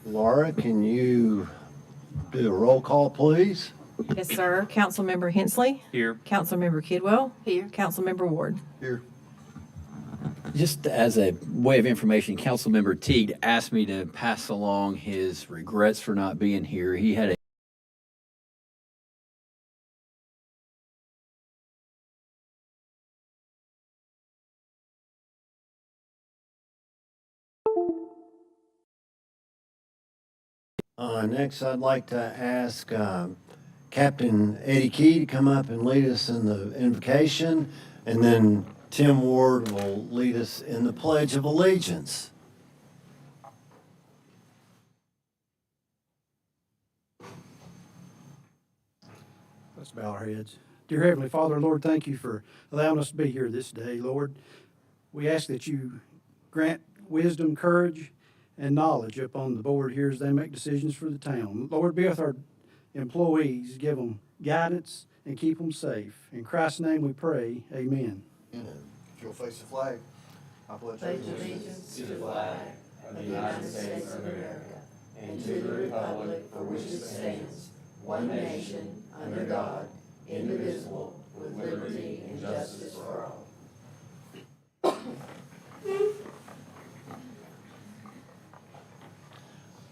Laura, can you do a roll call, please? Yes, sir. Councilmember Hensley. Here. Councilmember Kidwell. Here. Councilmember Ward. Here. Just as a way of information, Councilmember Teague asked me to pass along his regrets for not being here. He had a Next, I'd like to ask Captain Eddie Key to come up and lead us in the invocation, and then Tim Ward will lead us in the Pledge of Allegiance. Let's bow our heads. Dear Heavenly Father, Lord, thank you for allowing us to be here this day, Lord. We ask that you grant wisdom, courage, and knowledge upon the board here as they make decisions for the town. Lord, be with our employees, give them guidance, and keep them safe. In Christ's name we pray, amen. If you'll face the flag, I pledge allegiance.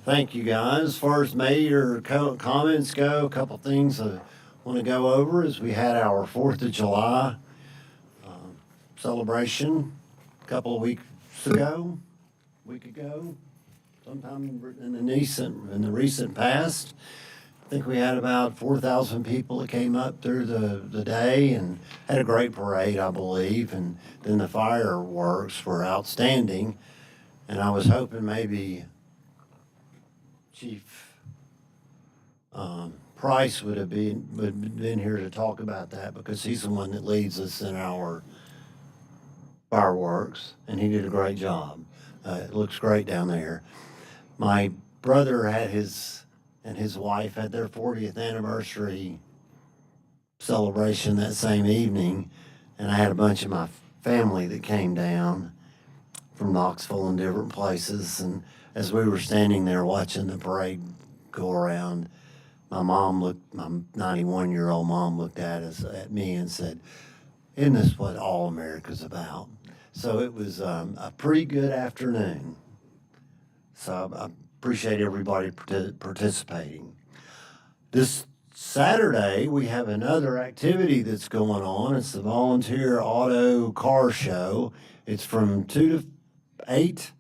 Thank you, guys. As far as mayor comments go, a couple things I want to go over is we had our 4th of July celebration a couple of week ago, sometime in the recent past. I think we had about 4,000 people that came up through the day and had a great parade, I believe, and then the fireworks were outstanding. And I was hoping maybe Chief Price would have been here to talk about that, because he's the one that leads us in our fireworks, and he did a great job. It looks great down there. My brother and his wife had their 40th anniversary celebration that same evening, and I had a bunch of my family that came down from Knoxville and different places, and as we were standing there watching the parade go around, my 91-year-old mom looked at me and said, "Isn't this what all America's about?" So it was a pretty good afternoon. So I appreciate everybody participating. This Saturday, we have another activity that's going on. It's the Volunteer Auto Car Show. It's from 2 to 8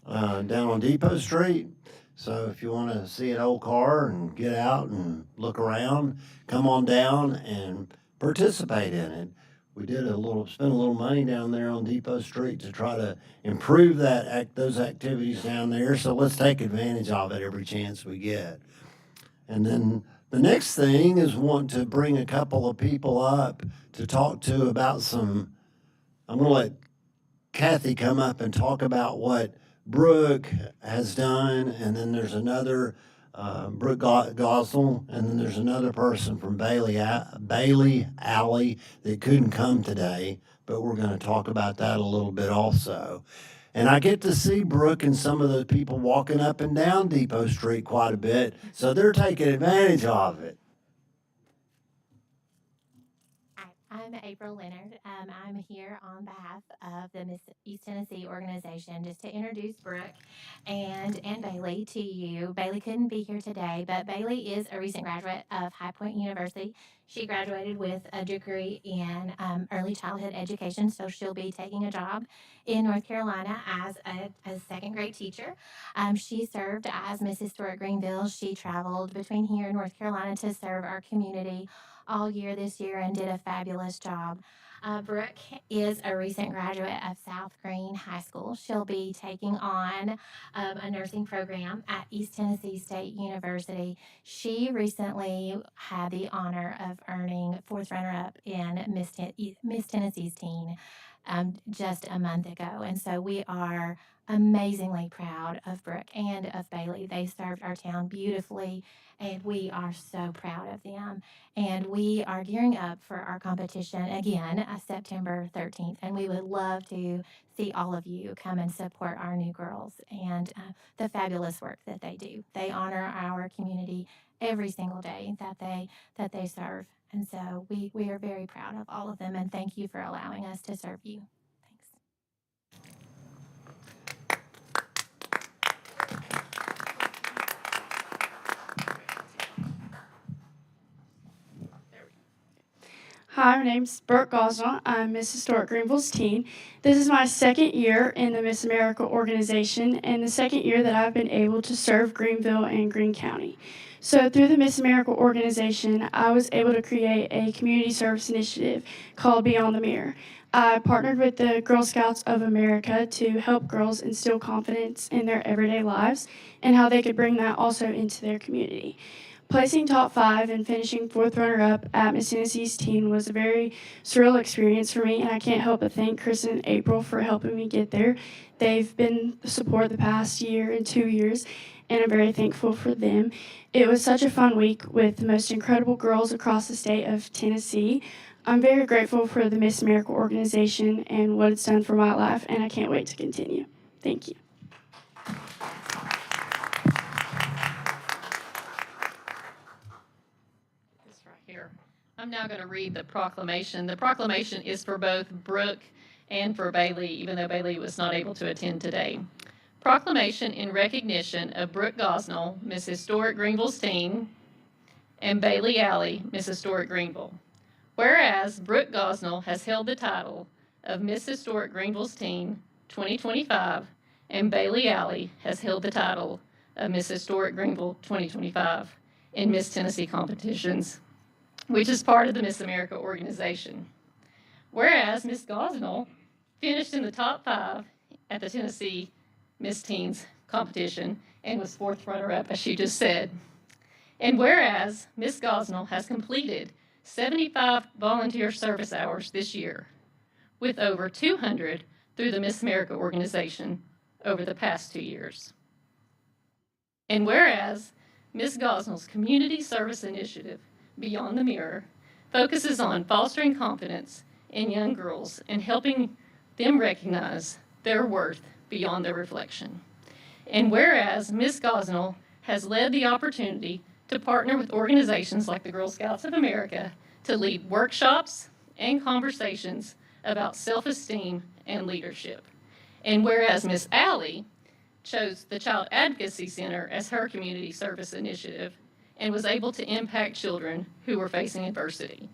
down on Depot Street. So if you want to see an old car and get out and look around, come on down and participate in it. We spent a little money down there on Depot Street to try to improve those activities down there. So let's take advantage of it every chance we get. And then the next thing is want to bring a couple of people up to talk to about I'm going to let Kathy come up and talk about what Brooke has done, and then there's another Brooke Gosel, and then there's another person from Bailey Alley that couldn't come today, but we're going to talk about that a little bit also. And I get to see Brooke and some of the people walking up and down Depot Street quite a bit, so they're taking advantage of it. Hi, I'm April Leonard. I'm here on behalf of the Miss East Tennessee organization just to introduce Brooke and Bailey to you. Bailey couldn't be here today, but Bailey is a recent graduate of High Point University. She graduated with a degree in early childhood education, so she'll be taking a job in North Carolina as a second grade teacher. She served as Miss Historic Greenville. She traveled between here and North Carolina to serve our community all year this year and did a fabulous job. Brooke is a recent graduate of South Green High School. She'll be taking on a nursing program at East Tennessee State University. She recently had the honor of earning fourth runner-up in Miss Tennessee's teen. just a month ago. And so we are amazingly proud of Brooke and of Bailey. They served our town beautifully, and we are so proud of them. And we are gearing up for our competition again, September 13th. And we would love to see all of you come and support our new girls and the fabulous work that they do. They honor our community every single day that they serve. And so we are very proud of all of them, and thank you for allowing us to serve you. Thanks. Hi, my name's Brooke Gosnell. I'm Miss Historic Greenville's teen. This is my second year in the Miss America organization and the second year that I've been able to serve Greenville and Greene County. So through the Miss America organization, I was able to create a community service initiative called Beyond the Mirror. I partnered with the Girl Scouts of America to help girls instill confidence in their everyday lives and how they could bring that also into their community. Placing top 5 and finishing 4th runner-up at Miss Tennessee's teen was a very surreal experience for me, and I can't help but thank Chris and April for helping me get there. They've been the support the past year and 2 years, and I'm very thankful for them. It was such a fun week with the most incredible girls across the state of Tennessee. I'm very grateful for the Miss America organization and what it's done for my life, and I can't wait to continue. Thank you. This right here. I'm now going to read the proclamation. The proclamation is for both Brooke and for Bailey, even though Bailey was not able to attend today. Proclamation in recognition of Brooke Gosnell, Miss Historic Greenville's teen, and Bailey Alley, Miss Historic Greenville. Whereas Brooke Gosnell has held the title of Miss Historic Greenville's teen 2025, and Bailey Alley has held the title of Miss Historic Greenville 2025 in Miss Tennessee competitions, which is part of the Miss America organization. Whereas Miss Gosnell finished in the top 5 at the Tennessee Miss Teens competition and was 4th runner-up, as she just said. And whereas Miss Gosnell has completed 75 volunteer service hours this year, with over 200 through the Miss America organization over the past 2 years. And whereas Miss Gosnell's community service initiative, Beyond the Mirror, focuses on fostering confidence in young girls and helping them recognize their worth beyond their reflection. And whereas Miss Gosnell has led the opportunity to partner with organizations like the Girl Scouts of America to lead workshops and conversations about self-esteem and leadership. And whereas Miss Alley chose the Child Advocacy Center as her community service initiative and was able to impact children who were facing adversity.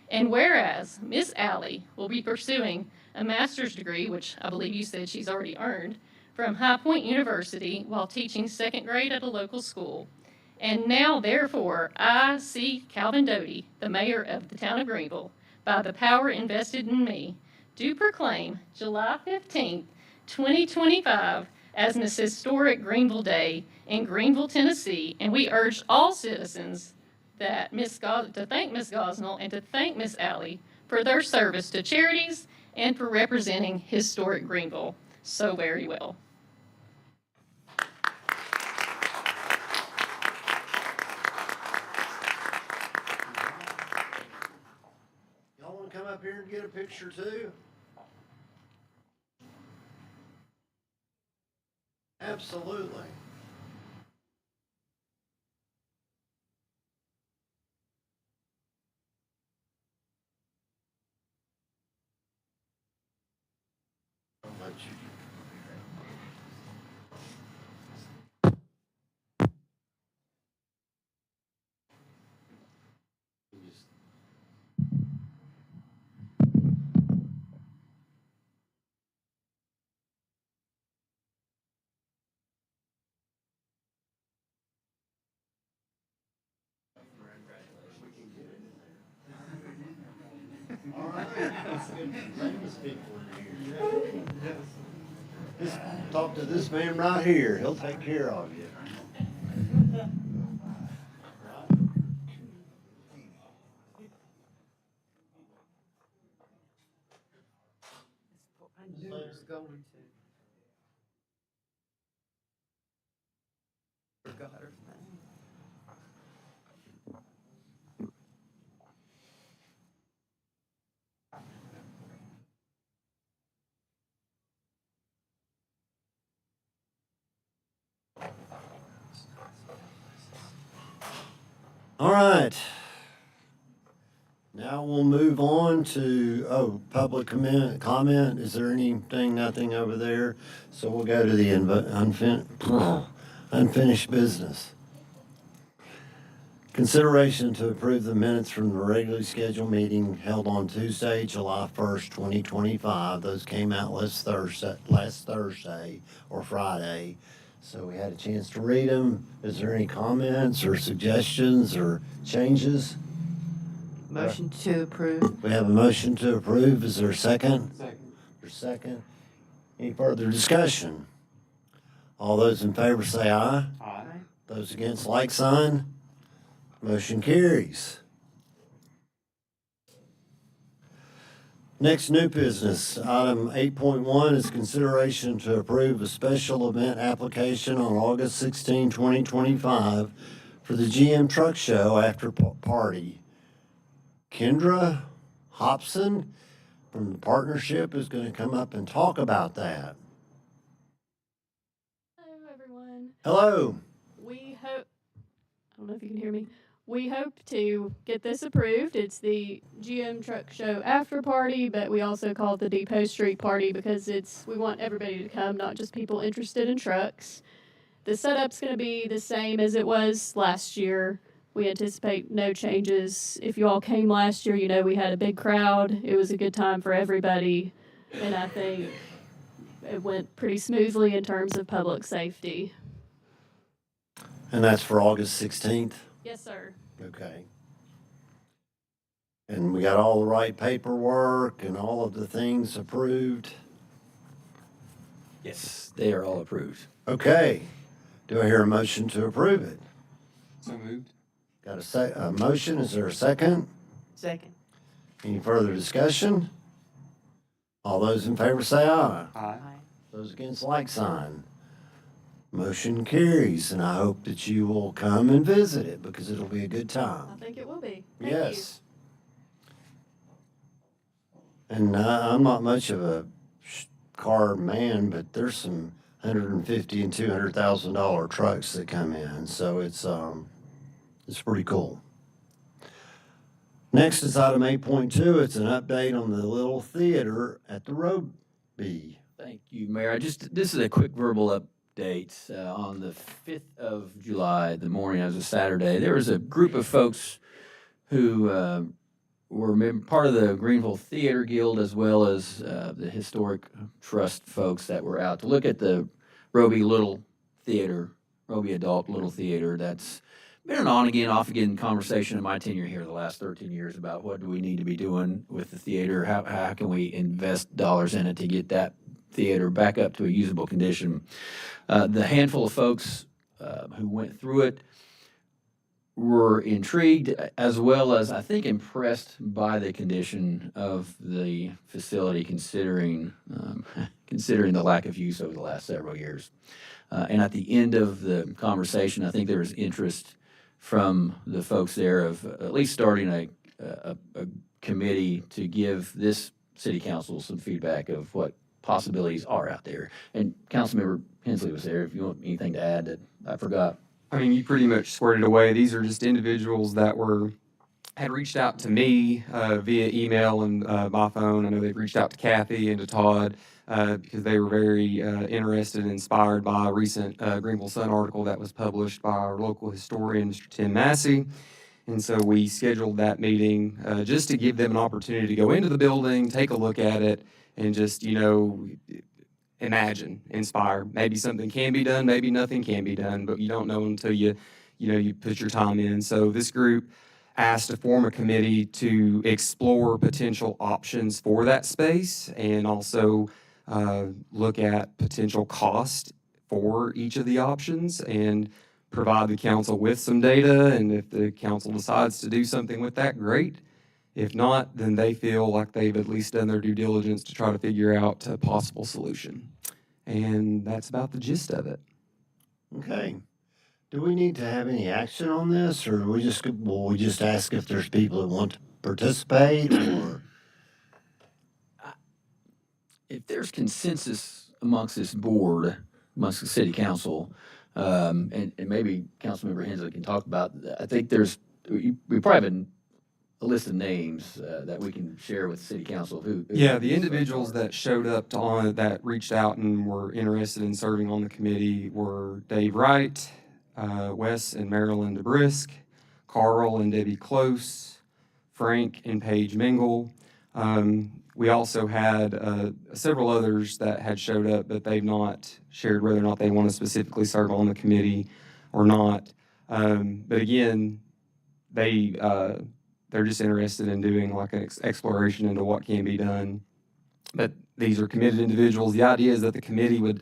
And whereas Miss Alley will be pursuing a master's degree, which I believe you said she's already earned, from High Point University while teaching 2nd grade at a local school. And now, therefore, I, C. Calvin Doty, the mayor of the town of Greenville, by the power invested in me, do proclaim July 15th, 2025 as Miss Historic Greenville Day in Greenville, Tennessee, and we urge all citizens that to thank Miss Gosnell and to thank Miss Alley for their service to charities and for representing historic Greenville so very well. Y'all want to come up here and get a picture too? Absolutely. I'll let you. All right. Famous people in here. Just talk to this man right here. He'll take care of you. going to. Forgot her name. All right. Now we'll move on to, public comment. Is there anything, nothing over there? So we'll go to the unfinished business. Consideration to approve the minutes from the regularly scheduled meeting held on Tuesday, July 1st, 2025. Those came out last Thursday or Friday. So we had a chance to read them. Is there any comments or suggestions or changes? Motion to approve. We have a motion to approve. Is there a second? Second. Any further discussion? All those in favor say aye. Aye. Those against, like sign. Motion carries. Next, new business. Item 8.1 is consideration to approve a special event application on August 16, 2025 for the GM Truck Show after party. Kendra Hobson from the partnership is going to come up and talk about that. Hello, everyone. Hello. We hope, I don't know if you can hear me. We hope to get this approved. It's the GM Truck Show after party, but we also call it the Depot Street Party because we want everybody to come, not just people interested in trucks. The setup's going to be the same as it was last year. We anticipate no changes. If you all came last year, you know we had a big crowd. It was a good time for everybody, and I think it went pretty smoothly in terms of public safety. And that's for August 16th? Yes, sir. Okay. And we got all the right paperwork and all of the things approved? Yes, they are all approved. Okay. Do I hear a motion to approve it? So moved. Got a motion? Is there a second? Second. Any further discussion? All those in favor say aye. Aye. Those against, like sign. Motion carries, and I hope that you will come and visit it because it'll be a good I time. think it will be. Thank Yes. And I'm not much of a car man, but there's some $150,000 and $200,000 trucks that come in, so it's pretty cool. Next is item 8.2. It's an update on the Little Theater at the Roby. Thank you, Mayor. This is a quick verbal update. On the 5th of July, the morning, as a Saturday, there was a group of folks who were part of the Greenville Theater Guild as well as the Historic Trust folks that were out to look at the Roby Adult Little Theater. That's been an on-again, off-again conversation in my tenure here the last 13 years about what do we need to be doing with the theater, how can we invest dollars in it to get that theater back up to a usable condition. The handful of folks who went through it were intrigued as well as, I think, impressed by the condition of the facility considering the lack of use over the last several years. And at the end of the conversation, I think there was interest from the folks there of at least starting a committee to give this city council some feedback of what possibilities are out there. And Councilmember Hensley was there. If you want anything to add that I forgot. I mean, you pretty much squared it away. These are just individuals that had reached out to me via email and my phone. I know they've reached out to Kathy and to Todd because they were very interested and inspired by a recent Greenville Sun article that was published by our local historian, Mr. Tim Massey. And so we scheduled that meeting just to give them an opportunity to go into the building, take a look at it, and just, imagine, inspire. Maybe something can be done, maybe nothing can be done, but you don't know until you put your time in. So this group asked to form a committee to explore potential options for that space and also look at potential cost for each of the options and provide the council with some data. And if the council decides to do something with that, great. If not, then they feel like they've at least done their due diligence to try to figure out a possible solution. And that's about the gist of it. Okay. Do we need to have any action on this, or will we just ask if there's people that want to participate, or? If there's consensus amongst this board, amongst the city council, and maybe Councilmember Hensley can talk about, I think we probably have a list of names that we can share with the city council who. Yeah, the individuals that showed up that reached out and were interested in serving on the committee were Dave Wright, Wes and Marilyn DeBrisk, Carl and Debbie Close, Frank and Paige Mingle. We also had several others that had showed up, but they've not shared whether or not they want to specifically serve on the committee or not. But again, they're just interested in doing like an exploration into what can be done. But these are committed individuals. The idea is that the committee would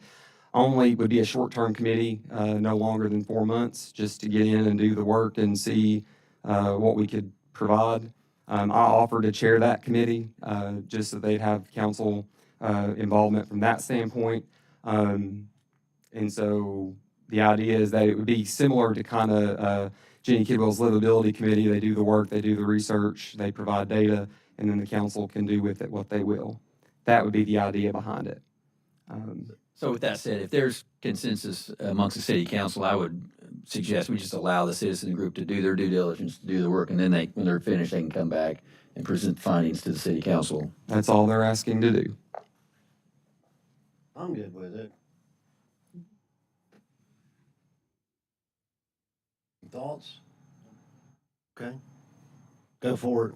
be a short-term committee, no longer than 4 months, just to get in and do the work and see what we could provide. I offered to chair that committee, just so they'd have council involvement from that standpoint. And so the idea is that it would be similar to kind of Jenny Kidwell's Livability Committee. They do the work, they do the research, they provide data, and then the council can do with it what they will. That would be the idea behind it. So with that said, if there's consensus amongst the city council, I would suggest we just allow the citizen group to do their due diligence, to do the work, and then when they're finished, they can come back and present findings to the city council. That's all they're asking to do. I'm good with it. Thoughts? Okay. Go for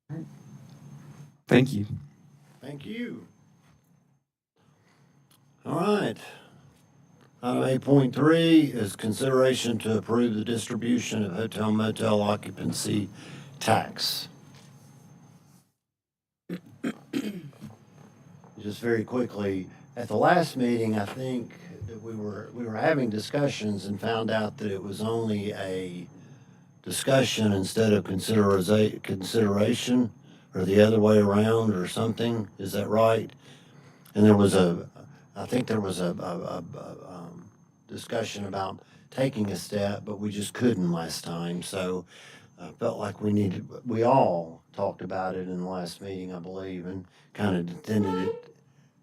it. Thank you. Thank you. All right. Item 8.3 is consideration to approve the distribution of hotel motel occupancy tax. Just very quickly, at the last meeting, I think that we were having discussions and found out that it was only a discussion instead of consideration, or the other way around or something. Is that right? And I think there was a discussion about taking a step, but we just couldn't last time. So I felt like we all talked about it in the last meeting, I believe, and kind of intended it.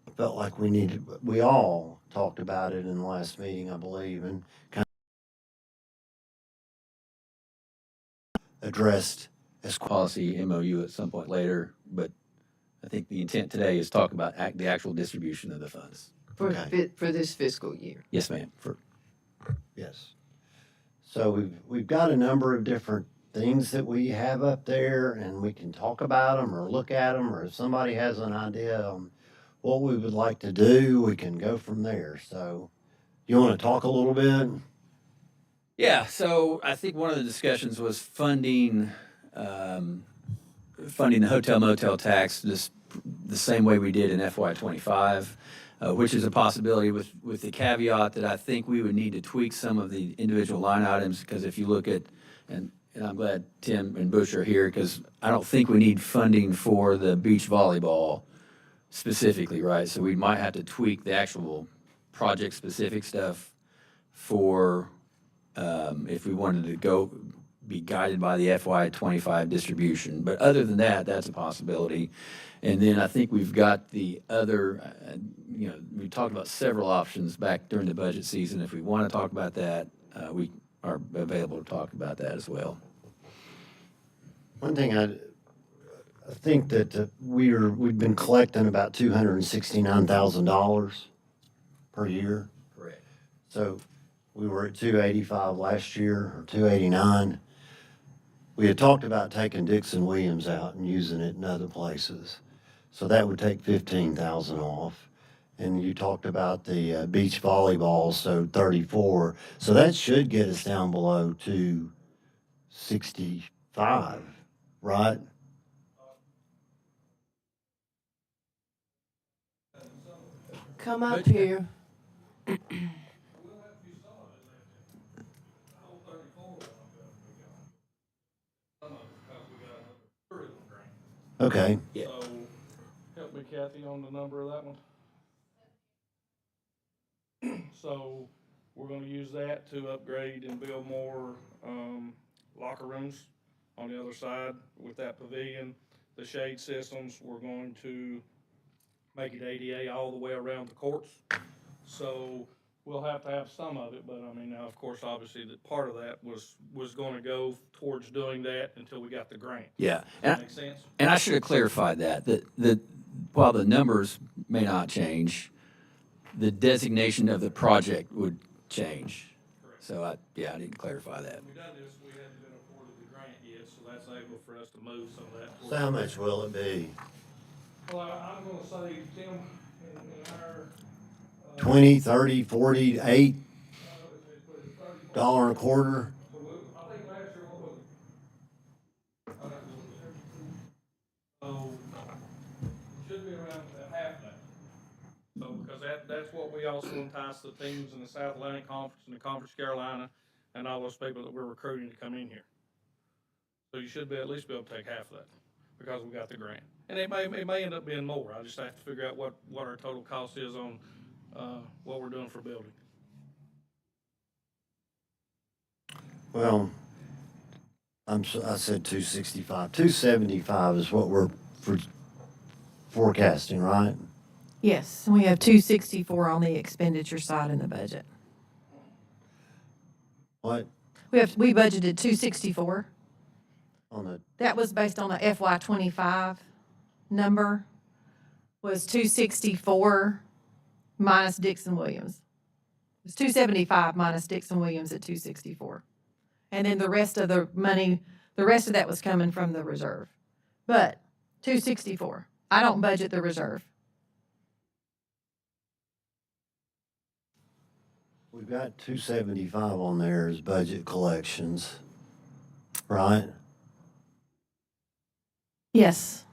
I felt like we all talked about it in the last meeting, I believe, and kind of addressed as Policy MOU at some point later, but I think the intent today is talk about the actual distribution of the funds. Okay. For this fiscal year. Yes, ma'am. Yes. So we've got a number of different things that we have up there, and we can talk about them or look at them, or if somebody has an idea on what we would like to do, we can go from there. So you want to talk a little bit? Yeah, so I think one of the discussions was funding the hotel motel tax the same way we did in FY25, which is a possibility with the caveat that I think we would need to tweak some of the individual line items, because if you look at, and I'm glad Tim and Bush are here, because I don't think we need funding for the beach volleyball specifically, right? So we might have to tweak the actual project-specific stuff for if we wanted to be guided by the FY25 distribution. But other than that, that's a possibility. And then I think we've got the other, we talked about several options back during the budget season. If we want to talk about that, we are available to talk about that as well. One thing I think that we've been collecting about $269,000 per year. Correct. So we were at 285 last year, or 289. We had talked about taking Dixon Williams out and using it in other places. So that would take 15,000 off. And you talked about the beach volleyball, so 34. So that should get us down below 265, right? Come up here. Okay, Yeah. So, help me Kathy on the number of that one. So, we're gonna use that to upgrade and build more, locker rooms on the other side with that pavilion. The shade systems, we're going to make it ADA all the way around the courts. So, we'll have to have some of it, but I mean, now, of course, obviously, that part of that was gonna go towards doing that until we got the grant. Yeah. That make sense? And I should have clarified that while the numbers may not change, the designation of the project would change. So I didn't clarify that. We done this, we haven't been afforded the grant yet, so that's able for us to move some of that. so how much will it be? Well, I'm gonna say, Tim, in our, 20, 30, 40, $8 and a quarter? I think last year, what was it? So, it should be around half that. So, because that's what we also entice the teams in the South Atlantic Conference and the Conference Carolina and all those people that we're recruiting to come in here. So you should at least be able to take half of that because we got the grant. And it may end up being more. I just have to figure out what our total cost is on, what we're doing for building. Well, I said 265. 275 is what we're forecasting, right? Yes, we have 264 on the expenditure side in the budget. What? We budgeted 264. On the, That was based on the FY '25 number, was 264 minus Dixon Williams. It was 275 minus Dixon Williams at 264. And then the rest of the money, the rest of that was coming from the reserve. But 264, I don't budget the reserve. we've got 275 on there as budget collections, right? Yes.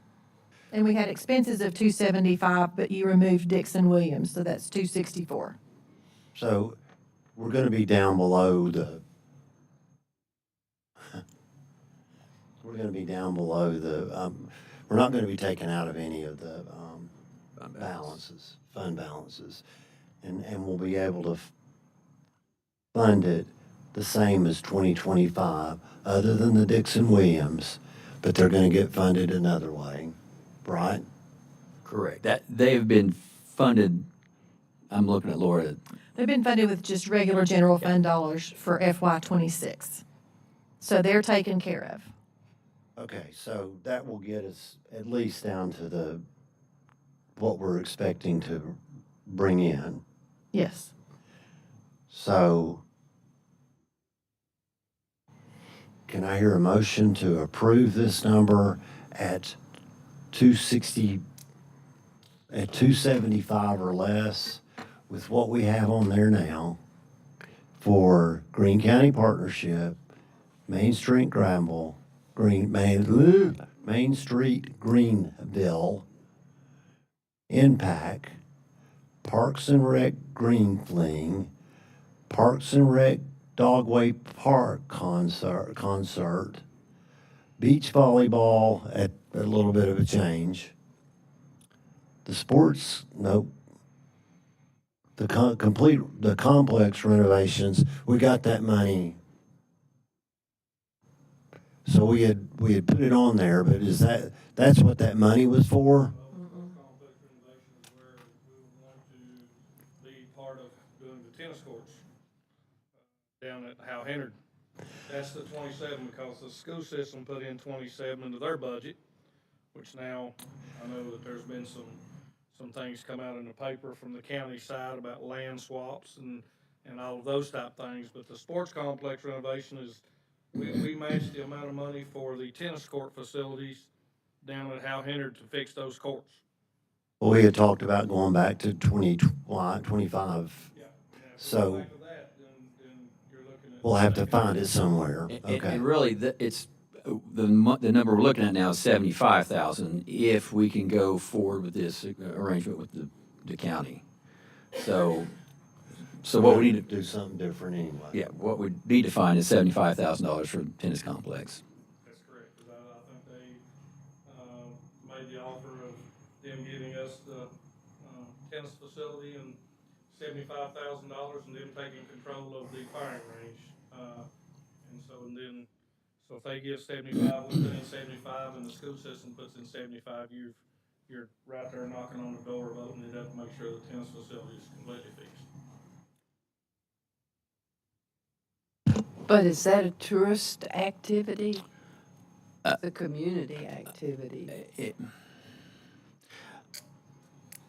And we had expenses of 275, but you removed Dixon Williams, so that's 264. So we're gonna be down below the, we're gonna be down below the, we're not gonna be taken out of any of the, fund balances. And we'll be able to fund it the same as 2025, other than the Dixon Williams, but they're gonna get funded another way, right? Correct. That, they have been funded, I'm looking at Laura, They've been funded with just regular general fund dollars for FY '26. So they're taken care of. Okay, so that will get us at least down to what we're expecting to bring in. Yes. So can I hear a motion to approve this number at 260, at 275 or less with what we have on there now for Greene County Partnership, Main Street Granville, Main Street Greenville, INPAC, Parks and Rec Green Fling, Parks and Rec Dogway Park concert, beach volleyball at a little bit of a change. The sports, nope. The the complex renovations, we got that money. So we had put it on there, but that's what that money was for? Complex renovation is where we want to be part of doing the tennis courts down at Hal Hennard. That's the 27 because the school system put in 27 into their budget, which now I know that there's been some things come out in the paper from the county side about land swaps and all of those type things. But the sports complex renovation is, we matched the amount of money for the tennis court facilities down at Hal Hennard to fix those courts. Well, we had talked about going back to 25. Yeah. So- Back to that, then you're looking at. We'll have to find it somewhere. and Okay. really, it's, the number we're looking at now is 75,000 if we can go forward with this arrangement with the county. So what we need to, do something different anyway. yeah, what we need to find is $75,000 for the tennis complex. That's correct, because I think they, the offer of them giving us the tennis facility and $75,000 and them taking control of the firing range. So if they give 75, we put in 75, and the school system puts in 75, you're right there knocking on the door of opening it up to make sure the tennis facility is completely fixed. But is that a tourist activity? It's a community activity.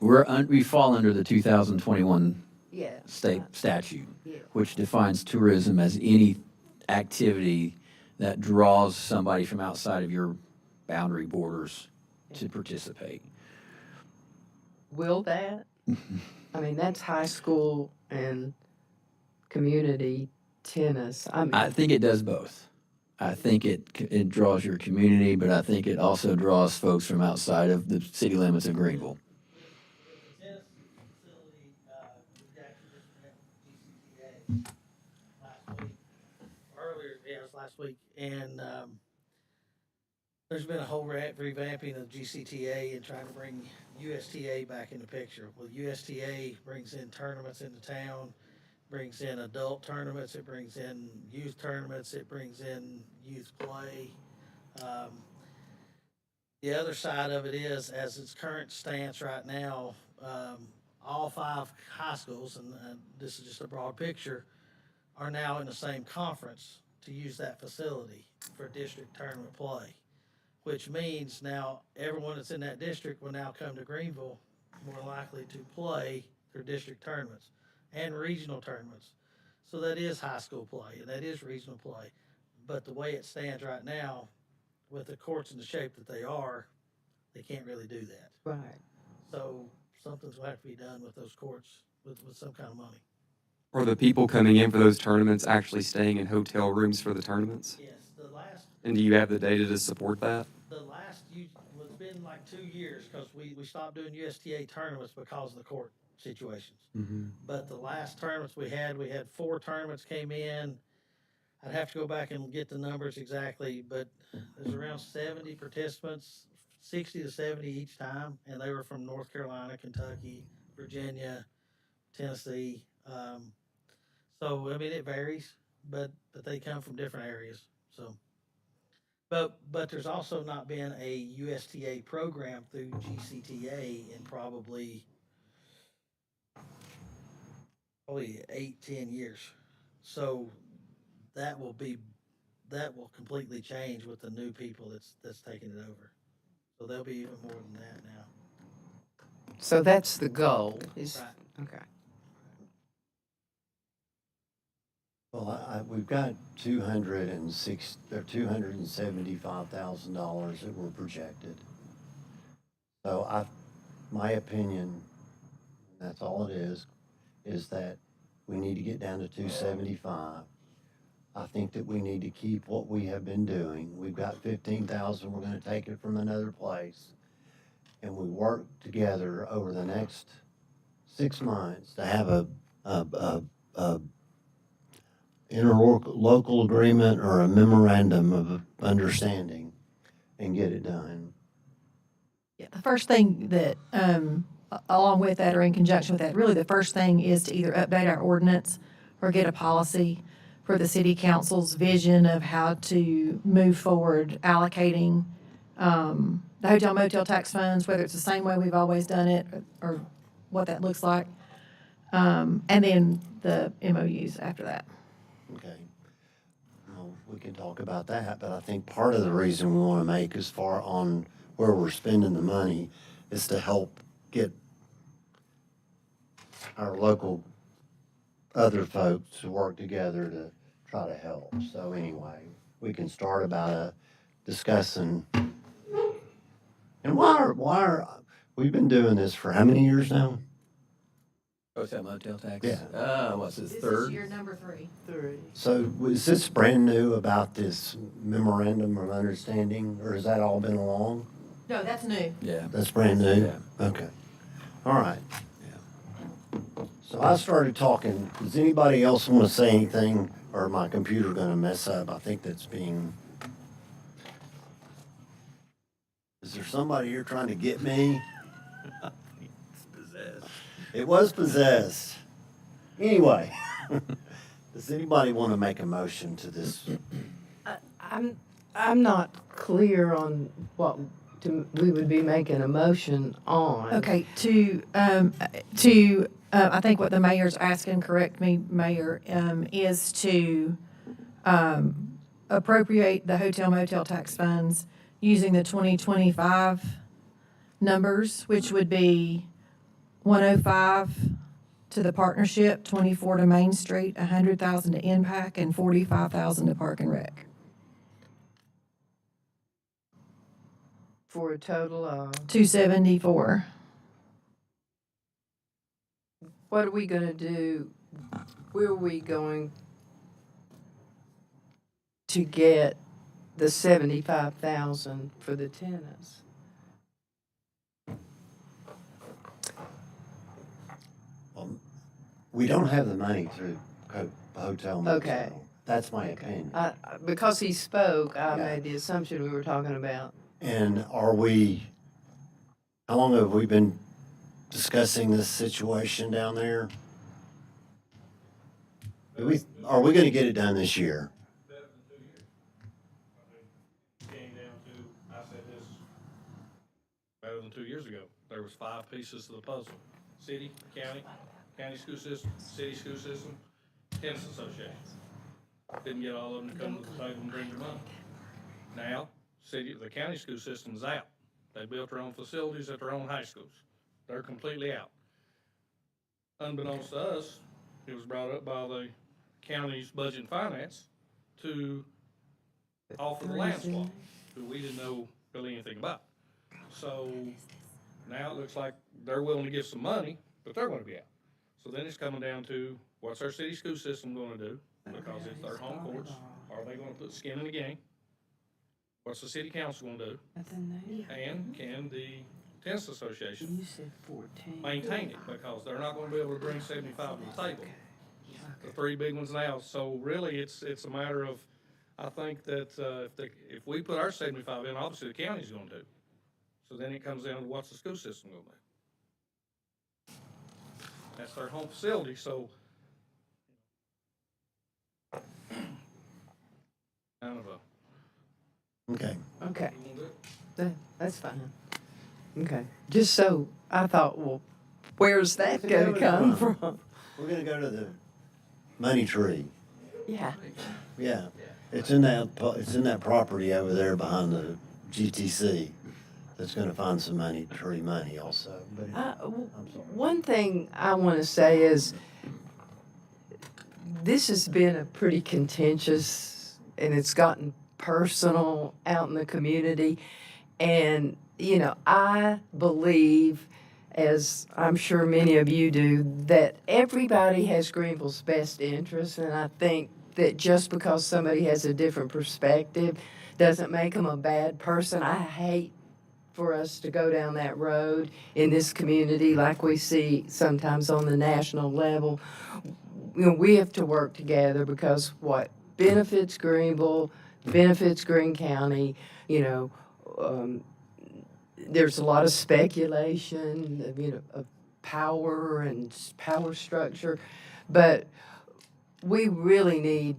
We fall under the 2021 Yeah. state statute, Yeah. which defines tourism as any activity that draws somebody from outside of your boundary borders to participate. Will that? I mean, that's high school and community tennis. I mean, I think it does both. I think it draws your community, but I think it also draws folks from outside of the city limits of Greenville. Tennis facility, we actually just met with GCTA last week. Earlier, yeah, it was last week, and there's been a whole revamping of GCTA and trying to bring USTA back in the picture. Well, USTA brings in tournaments into town, brings in adult tournaments, it brings in youth tournaments, it brings in youth play. The other side of it is, as its current stance right now, all 5 high schools, and this is just a broad picture, are now in the same conference to use that facility for district tournament play, which means now everyone that's in that district will now come to Greenville more likely to play their district tournaments and regional tournaments. So that is high school play and that is regional play. But the way it stands right now, with the courts in the shape that they are, they can't really do that. right. So something's going to have to be done with those courts with some kind of money. Are the people coming in for those tournaments actually staying in hotel rooms for the tournaments? Yes, And do you have the data to support that? it's been like 2 years because we stopped doing USTA tournaments because of the court situations. Mm-hmm. But the last tournaments we had 4 tournaments came in. I'd have to go back and get the numbers exactly, but there's around 70 participants, 60 to 70 each time, and they were from North Carolina, Kentucky, Virginia, Tennessee. So I mean it varies, but they come from different areas. So, but there's also not been a USTA program through GCTA in probably 8-10 years. So that will completely change with the new people that's taking it over. So there'll be even more than that now. So that's the goal. Right. Okay. Well, we've got $275,000 that were projected. So my opinion, that's all it is that we need to get down to 275. I think that we need to keep what we have been doing. We've got 15,000, we're gonna take it from another place. And we work together over the next 6 months to have a interlocal agreement or a memorandum of understanding and get it done. Yeah, the first thing that, along with that or in conjunction with that, really the first thing is to either update our ordinance or get a policy for the city council's vision of how to move forward allocating the hotel motel tax funds, whether it's the same way we've always done it or what that looks like. And then the MOUs after that. Okay. Well, we can talk about that, but I think part of the reason we want to make as far on where we're spending the money is to help get our local other folks to work together to try to help. So anyway, we can start about discussing. And we've been doing this for how many years now? Hotel motel tax? Yeah. What's this, This third? is year number 3. 3. So was this brand new about this memorandum of understanding, or has that all been along? No, that's new. Yeah. That's brand new? Yeah. Okay. All right. So I started talking. Does anybody else want to say anything, or my computer going to mess up? I think that's being. Is there somebody here trying to get me. It's possessed. It was possessed. Anyway, does anybody want to make a motion to this? I'm not clear on what we would be making a motion on. Okay, I think what the mayor's asking, correct me, Mayor, is to appropriate the hotel motel tax funds using the 2025 numbers, which would be 105 to the partnership, 24 to Main Street, 100,000 to Impact, and 45,000 to Park and Rec. For a total of, 274. what are we gonna do? Where are we going to get the 75,000 for the tennis? We don't have the money through hotel motel. Okay. That's my opinion. Because he spoke, I Yeah. made the assumption we were talking about. And how long have we been discussing this situation down there? Are we gonna get it done this year? Better than 2 years. I mean, it came down to, I said this better than 2 years ago. There was 5 pieces to the puzzle. City, county school system, city school system, tennis association. Didn't get all of them to come to the table and bring their money. Now, the county school system is out. They built their own facilities at their own high schools. They're completely out. Unbeknownst to us, it was brought up by the county's budget and finance to offer the land swap, who we didn't know really anything about. So now it looks like they're willing to give some money, but they're gonna be out. So then it's coming down to, what's our city school system gonna do? Because it's their home courts. Are they gonna put skin in the game? What's the city council gonna do? And can the tennis association You said 14. maintain it? Because they're not gonna be able to bring 75 to the table. The 3 big ones now, so really, it's a matter of, I think that, if we put our 75 in, obviously the county's gonna do. So then it comes down to what's the school system gonna do? That's their home facility, so. Kind of a, Okay. Okay, you wanna do it? that's fine. Okay, just so, I thought, well, where's that gonna come from? We're gonna go to the money tree. Yeah, Yeah. It's in that property over there behind the GTC. That's gonna find some tree money also. But I'm sorry. one thing I wanna say is, this has been a pretty contentious, and it's gotten personal out in the community. And, I believe, as I'm sure many of you do, that everybody has Greenville's best interest. And I think that just because somebody has a different perspective doesn't make them a bad person. I hate for us to go down that road in this community like we see sometimes on the national level. We have to work together because what benefits Greenville, benefits Greene County, there's a lot of speculation, of power and power structure, but we really need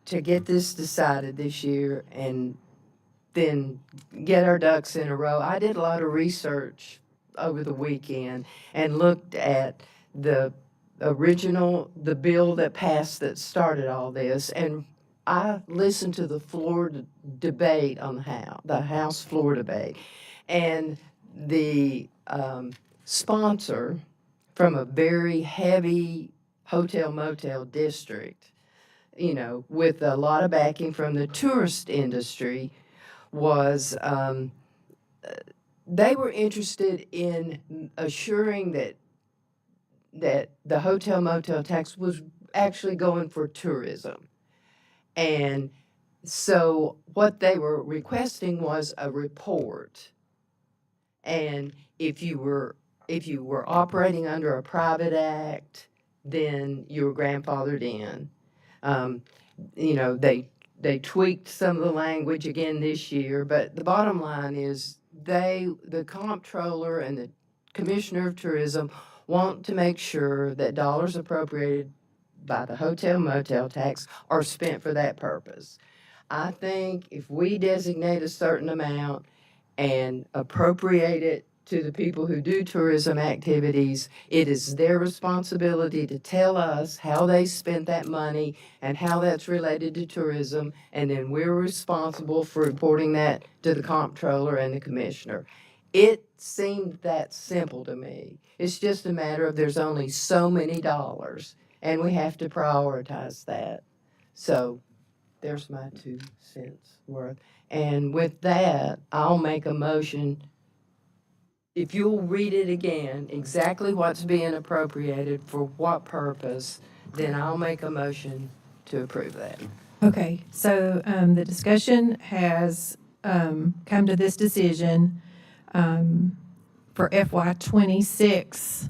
to get this decided this year and then get our ducks in a row. I did a lot of research over the weekend and looked at the bill that passed that started all this, and I listened to the floor debate on the House floor debate, and the sponsor from a very heavy hotel motel district, with a lot of backing from the tourist industry, was they were interested in assuring that the hotel motel tax was actually going for tourism. And so what they were requesting was a report. And if you were operating under a private act, then you were grandfathered in. They tweaked some of the language again this year, but the bottom line is the comptroller and the commissioner of tourism want to make sure that dollars appropriated by the hotel motel tax are spent for that purpose. I think if we designate a certain amount and appropriate it to the people who do tourism activities, it is their responsibility to tell us how they spent that money and how that's related to tourism, and then we're responsible for reporting that to the comptroller and the commissioner. It seemed that simple to me. It's just a matter of there's only so many dollars, and we have to prioritize that. So there's my 2 cents worth. And with that, I'll make a motion. If you'll read it again, exactly what's being appropriated for what purpose, then I'll make a motion to approve that. Okay, so the discussion has come to this decision for FY '26.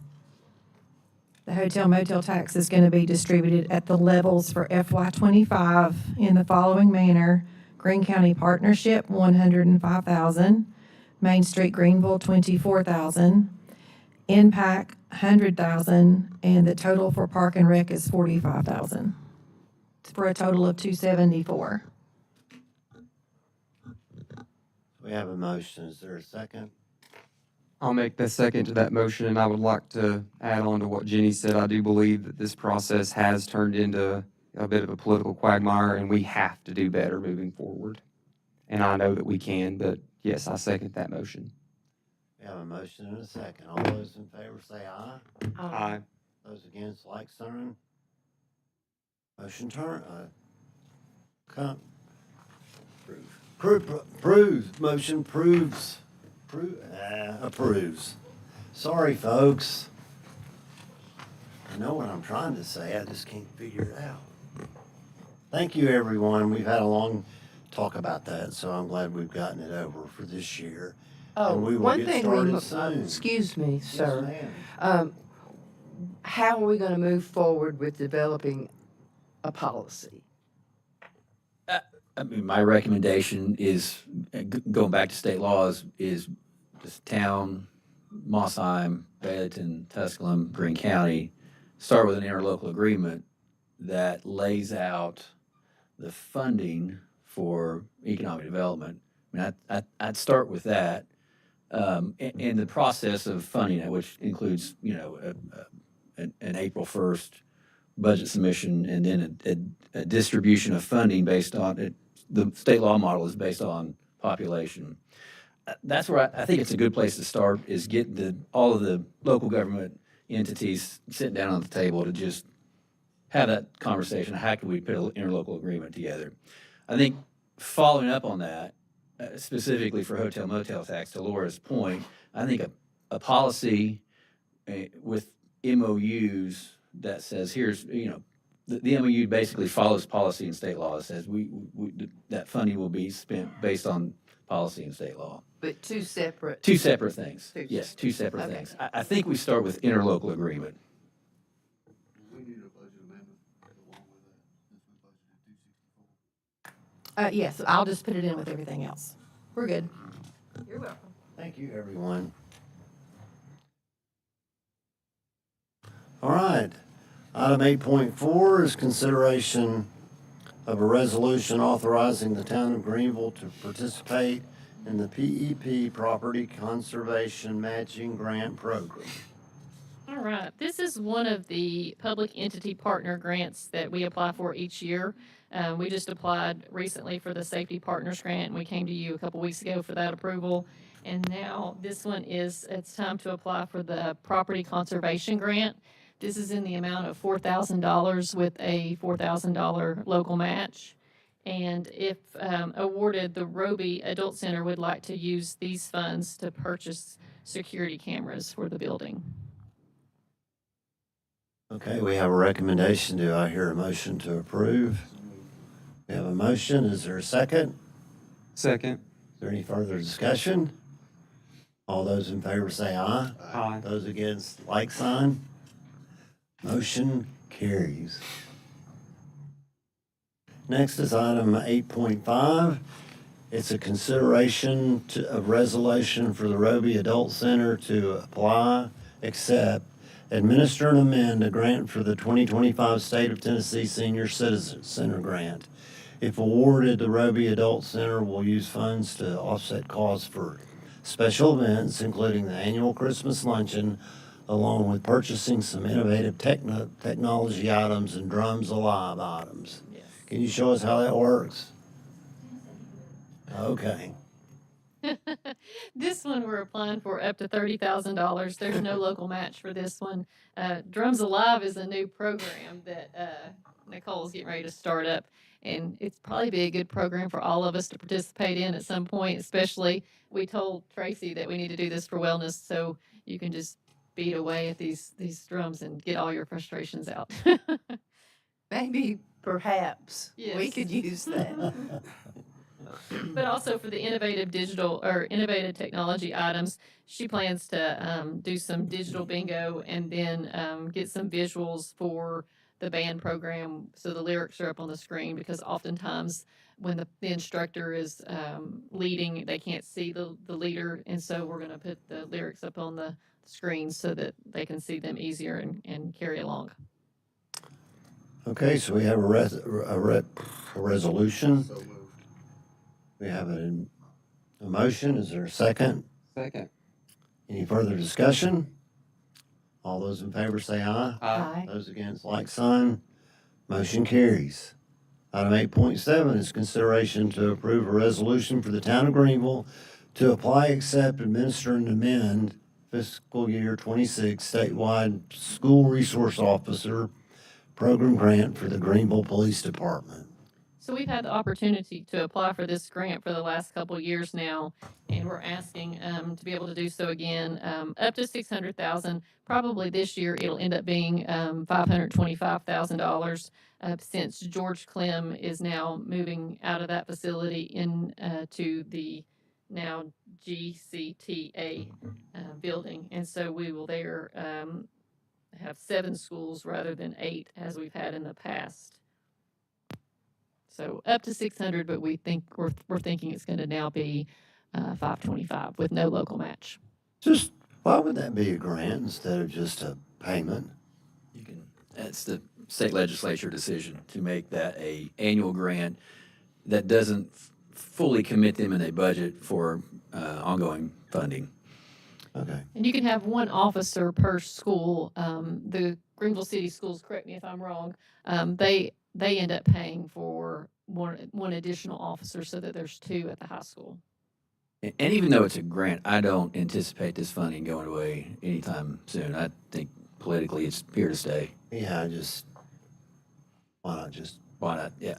The hotel motel tax is going to be distributed at the levels for FY '25 in the following manner. Greene County Partnership, $105,000. Main Street Greenville, $24,000. NPAC, $100,000, and the total for Park and Rec is $45,000, for a total of $274. We have a motion. Is there a second? I'll make the second to that motion, and I would like to add on to what Jenny said. I do believe that this process has turned into a bit of a political quagmire, and we have to do better moving forward. And I know that we can, but yes, I second that motion. We have a motion and a second. All those in favor say aye. Aye. Those against, like sign. Motion approves. Motion approves. Sorry, folks. I know what I'm trying to say. I just can't figure it out. Thank you, everyone. We've had a long talk about that, so I'm glad we've gotten it over for this year. Oh, And we will one get thing started soon. excuse me, Yes, sir. ma'am. How are we going to move forward with developing a policy? I mean, my recommendation is, going back to state laws, is this town, Mossheim, Baileyton, Tusculum, Greene County, start with an interlocal agreement that lays out the funding for economic development. I mean, I'd start with that. And the process of funding it, which includes, an April 1st budget submission and then a distribution of funding based on it. The state law model is based on population. That's where I think it's a good place to start, is getting all of the local government entities sitting down on the table to just have that conversation. How can we put an interlocal agreement together? I think following up on that, specifically for hotel motel tax, to Laura's point, I think a policy with MOUs that says here's, the MOU basically follows policy and state law. It says that funding will be spent based on policy and state law. But two separate things. Two Yes, two separate Okay. things. I think we start with interlocal agreement. We need a budget amendment along with that, since we budgeted 264. Yes, I'll just put it in with everything else. We're good. You're welcome. Thank you, everyone. All right. Item 8.4 is consideration of a resolution authorizing the town of Greenville to participate in the PEP Property Conservation Matching Grant Program. All right, this is one of the public entity partner grants that we apply for each year. We just applied recently for the Safety Partners Grant, and we came to you a couple weeks ago for that approval. And now this one it's time to apply for the Property Conservation Grant. This is in the amount of $4,000 with a $4,000 local match. And if awarded, the Roby Adult Center would like to use these funds to purchase security cameras for the building. Okay, we have a recommendation. Do I hear a motion to approve? We have a motion. Is there a second? Second. Is there any further discussion? All those in favor say aye. Aye. Those against, like sign. Motion carries. Next is item 8.5. It's a consideration of resolution for the Roby Adult Center to apply, accept, administer, and amend a grant for the 2025 State of Tennessee Senior Citizen Center Grant. If awarded, the Roby Adult Center will use funds to offset costs for special events, including the annual Christmas luncheon, along with purchasing some innovative technology items and Drums Alive items. Yes. Can you show us how that works? Okay. This one, we're applying for up to $30,000. There's no local match for this one. Drums Alive is a new program that Nicole's getting ready to start up, and it's probably be a good program for all of us to participate in at some point, especially we told Tracy that we need to do this for wellness, so you can just beat away at these drums and get all your frustrations out. Maybe, perhaps, we Yes. could use that. But also for the innovative digital or innovative technology items, she plans to do some digital bingo and then get some visuals for the band program so the lyrics are up on the screen, because oftentimes when the instructor is leading, they can't see the leader. And so we're going to put the lyrics up on the screen so that they can see them easier and carry along. Okay, so we have a resolution. So moved. We have a motion. Is there a second? Second. Any further discussion? All those in favor say aye. Aye. Those against, like sign. Motion carries. Item 8.7 is consideration to approve a resolution for the town of Greenville to apply, accept, administer, and amend fiscal year 26 statewide school resource officer program grant for the Greenville Police Department. So we've had the opportunity to apply for this grant for the last couple of years now, and we're asking to be able to do so again, up to $600,000. Probably this year it'll end up being $525,000 since George Clem is now moving out of that facility in to the now GCTA building, and so we will there have 7 schools rather than 8 as we've had in the past. So up to 600, but we're thinking it's going to now be 525 with no local match. Just, why would that be a grant instead of just a payment? You can, that's the state legislature decision to make that a annual grant that doesn't fully commit them in a budget for ongoing funding. Okay. And you can have 1 officer per school. The Greenville City Schools, correct me if I'm wrong, they end up paying for one additional officer so that there's 2 at the high school. And even though it's a grant, I don't anticipate this funding going away anytime soon. I think politically it's here to stay. Yeah, why not just Why not? Yeah.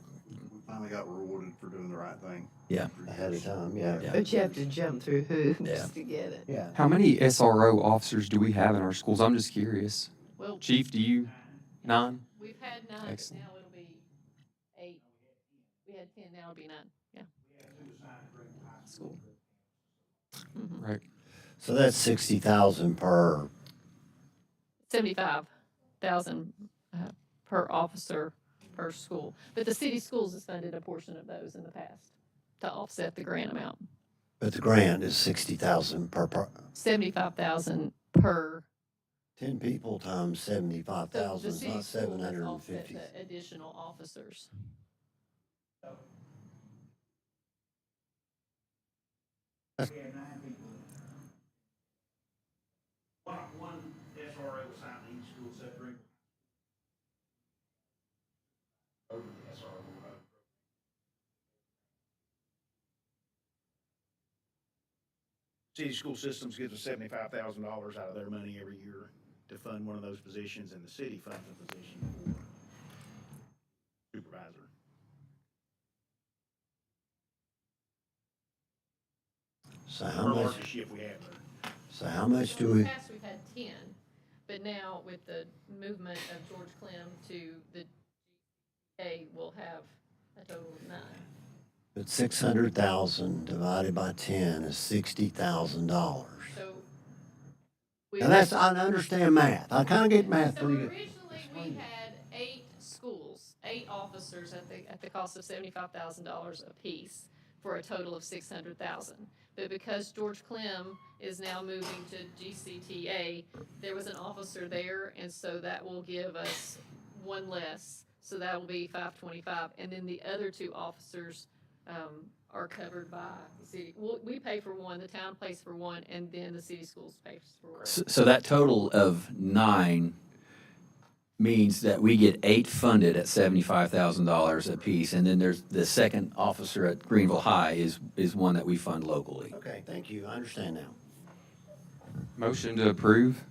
We finally got rewarded for doing the right thing. Yeah. ahead of time? Yeah. Yeah. But you have to jump through hoops Yeah. to get it. Yeah. How many SRO officers do we have in our schools? I'm just curious. Well, Chief, do you? 9? we've had 9, but Excellent. now it'll be 8. We had 10, now it'll be 9. Yeah. School. Mhm. Right. So that's 60,000 per. 75,000 per officer per school. But the city schools has funded a portion of those in the past to offset the grant amount. But the grant is 60,000 per 75,000 per. 10 people times So 75,000 the is city not school has offset 750. the additional officers. One SRO assigned to each school except Greenville. Over the SRO. City School Systems gives us $75,000 out of their money every year to fund one of those positions, and the city funds a position for supervisor. So Our how much, largest shift we have there. so how much do In we, the past, we've had 10, but now with the movement of George Clem to the GA, we'll have a total of 9. but 600,000 divided by 10 is $60,000. So. we And that's, had- I understand math. I kind of get math So pretty good. originally, we had 8 schools, 8 officers at the cost of $75,000 apiece for a total of $600,000. But because George Clem is now moving to GCTA, there was an officer there, and so that will give us one less. So that will be 525, and then the other two officers are covered by the city. We pay for one, the town pays for one, and then the city schools pays for one. So that total of 9 means that we get 8 funded at $75,000 apiece, and then there's the second officer at Greenville High is one that we fund locally. Okay, thank you. I understand now. Motion to approve?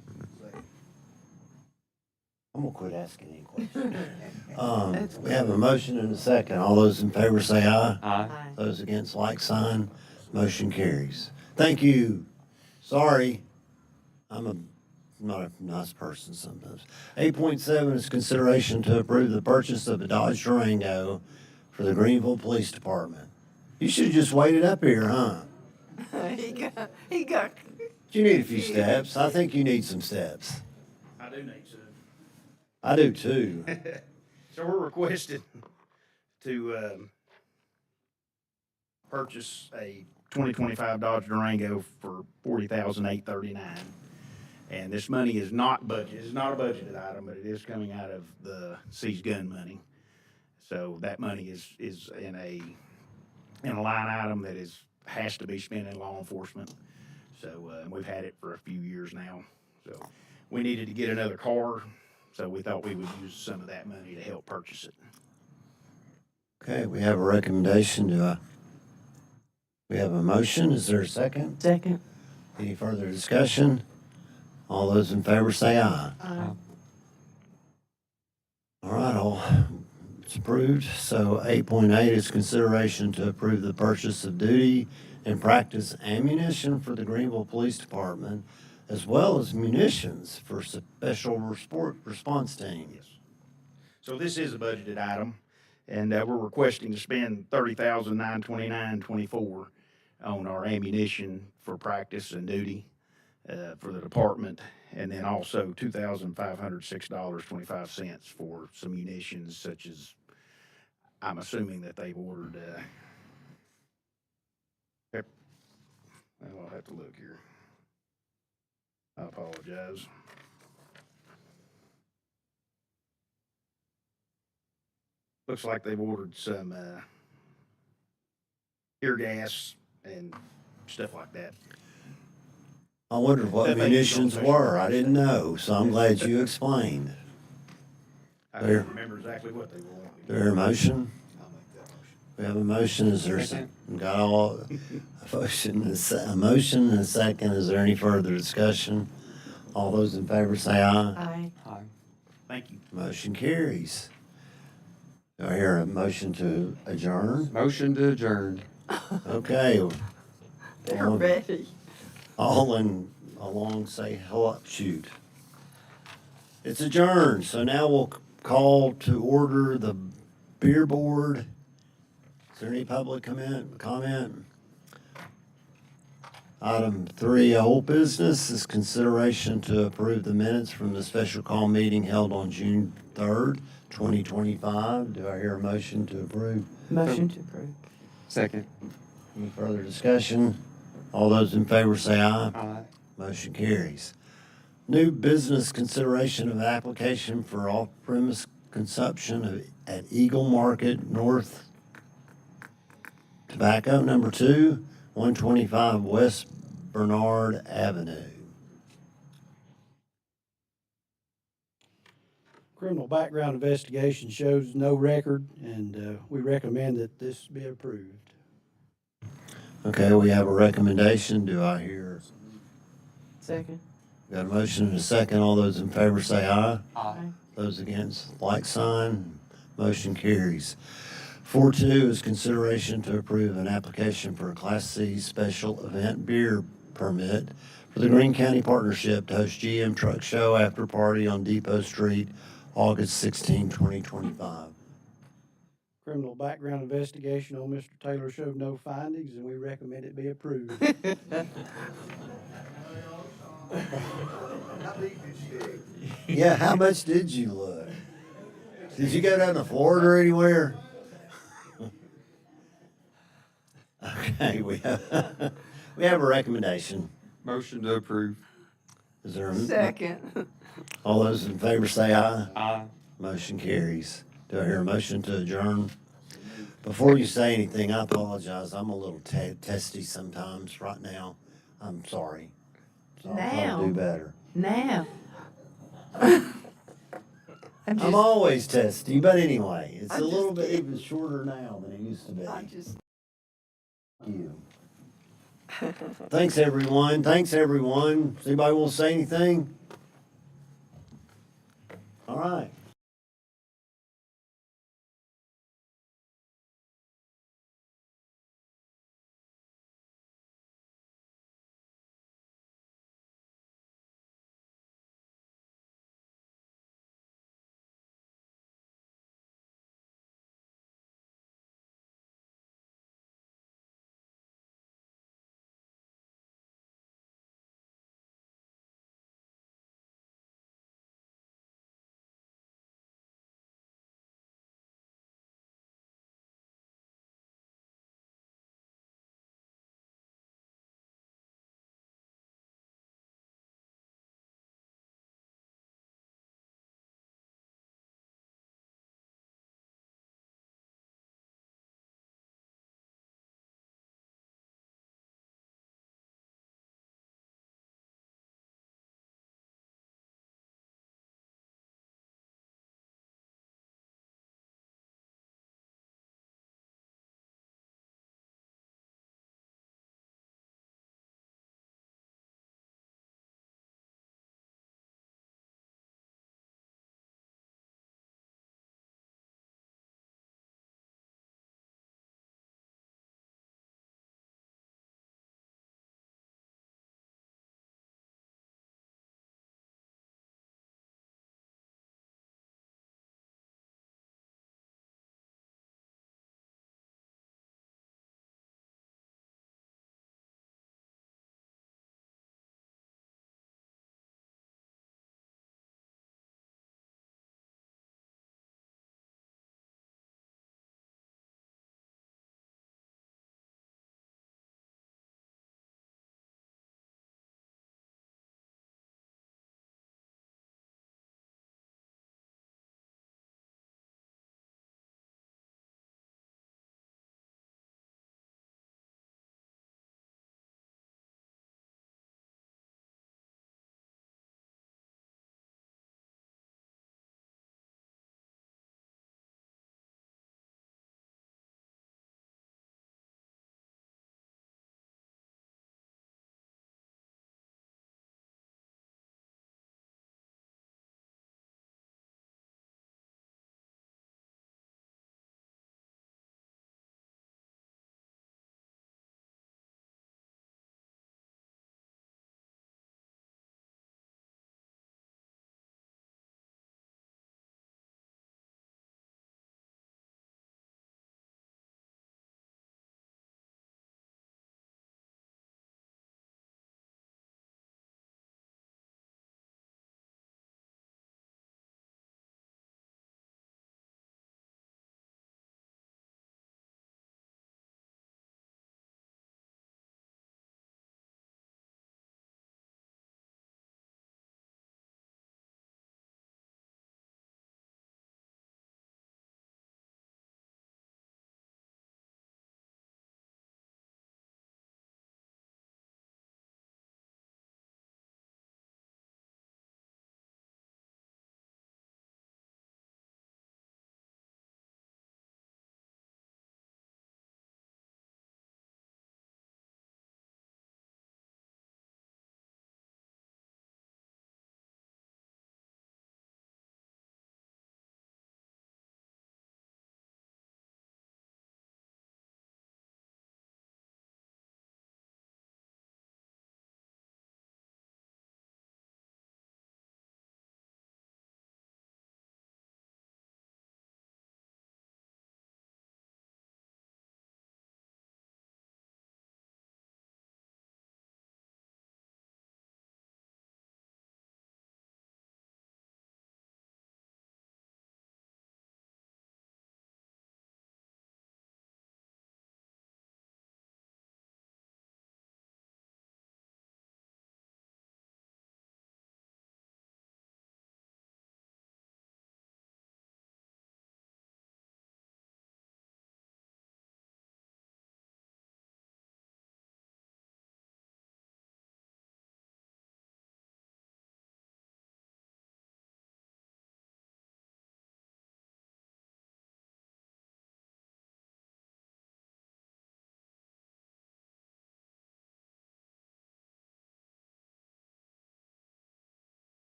I'm gonna quit asking any questions. We have a motion and a second. All those in favor say aye. Aye. Those against, like sign. Motion carries. Thank you. Sorry, I'm not a nice person sometimes. 8.7 is consideration to approve the purchase of a Dodge Durango for the Greenville Police Department. You should have just waited up here, huh? He got. You need a few steps. I think you need some steps. I do need to. I do too. So we're requested to purchase a 2025 Dodge Durango for $40,839. And this money is not budgeted. It's not a budgeted item, but it is coming out of the seized gun money. So that money is in a line item that has to be spent in law enforcement. So we've had it for a few years now. So we needed to get another car. So we thought we would use some of that money to help purchase it. Okay, we have a recommendation. We have a motion. Is there a second? Second. Any further discussion? All those in favor say aye. Aye. All right, it's approved. So 8.8 is consideration to approve the purchase of duty and practice ammunition for the Greenville Police Department, as well as munitions for special response team. Yes. So this is a budgeted item, and we're requesting to spend $30,929.24 on our ammunition for practice and duty for the department, and then also $2,506.25 for some munitions, such as, I'm assuming that they've ordered. I'll have to look here. I apologize. Looks like they've ordered some tear gas and stuff like that. I wondered what That may be munitions confidential. were. I didn't know, so I'm glad you explained. I There. can't remember exactly what they were. Is there a motion? I'll make that motion. We have a motion. Is there got all a motion? A motion and a second. Is there any further discussion? All those in favor say aye. Aye. Aye. Thank you. Motion carries. Do I hear a motion to adjourn? Motion to adjourn. Okay. They're ready. All along say, hello, shoot. It's adjourned, so now we'll call to order the beer board. Is there any public comment? Item 3, old business, is consideration to approve the minutes from the special call meeting held on June 3rd, 2025. Do I hear a motion to approve? Motion to approve. Second. Any further discussion? All those in favor say aye. Aye. Motion carries. New business consideration of application for off-premise consumption at Eagle Market North Tobacco, number 2, 125 West Bernard Avenue. Criminal background investigation shows no record, and we recommend that this be approved. Okay, we have a recommendation. Do I hear? Second. Got a motion and a second. All those in favor say aye. Aye. Those against, like sign. Motion carries. 4.2 is consideration to approve an application for a Class C special event beer permit for the Greene County Partnership to host GM Truck Show after party on Depot Street, August 16, 2025. Criminal background investigation on Mr. Taylor showed no findings, and we recommend it be approved. How deep did you dig? Yeah, how much did you look? Did you go down to Florida or anywhere? Okay, we have, we have a recommendation. Motion to approve. Is there Second. all those in favor say aye. Aye. Motion carries. Do I hear a motion to adjourn? Before you say anything, I apologize. I'm a little testy sometimes right now. I'm sorry. So I'll try Now. to do better. Now. I'm always testy, but anyway, it's I'm a little just bit kidding. even shorter now than it used to be. You. Thanks, everyone. Thanks, everyone. Does anybody want to say anything? All right.